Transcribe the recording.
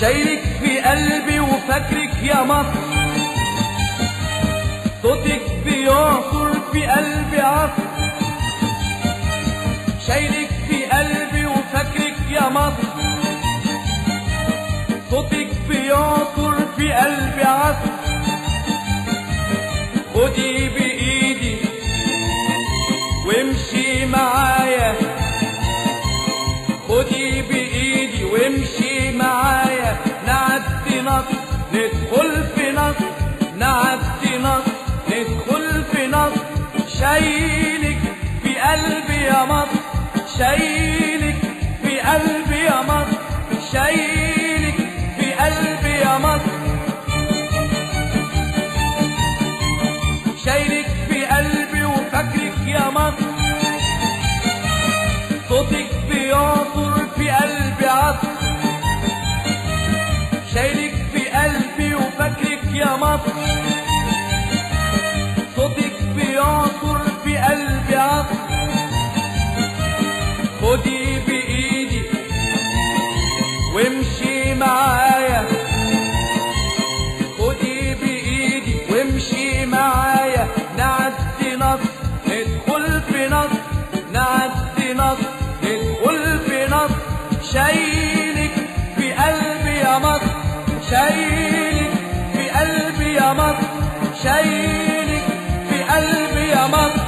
شايلك في قلبي وفاكرك يا مصر، صوتك بيعصر في قلبي عصر. شايلك في قلبي وفاكرك يا مصر، صوتك بيعصر في قلبي عصر. خدي بإيدي وامشي معايا، خدي بإيدي وامشي معايا، نعدي نصر ندخل في نصر، نعدي نصر ندخل في نصر. شايلك في قلبي يا مصر، شايلك في قلبي يا مصر، شايلك في قلبي يا مصر. شايلك في قلبي وفاكرك يا مصر، صوتك بيعصر في قلبي عصر. شايلك في قلبي وفاكرك يا مصر، صوتك بيعصر في قلبي عصر. خدي بإيدي وامشي معايا، خدي بإيدي وامشي معايا، نعدي نصر ندخل في نصر، نعدي نصر ندخل في نصر. شايلك في قلبي يا مصر، شايلك في قلبي يا مصر، شايلك في قلبي يا مصر.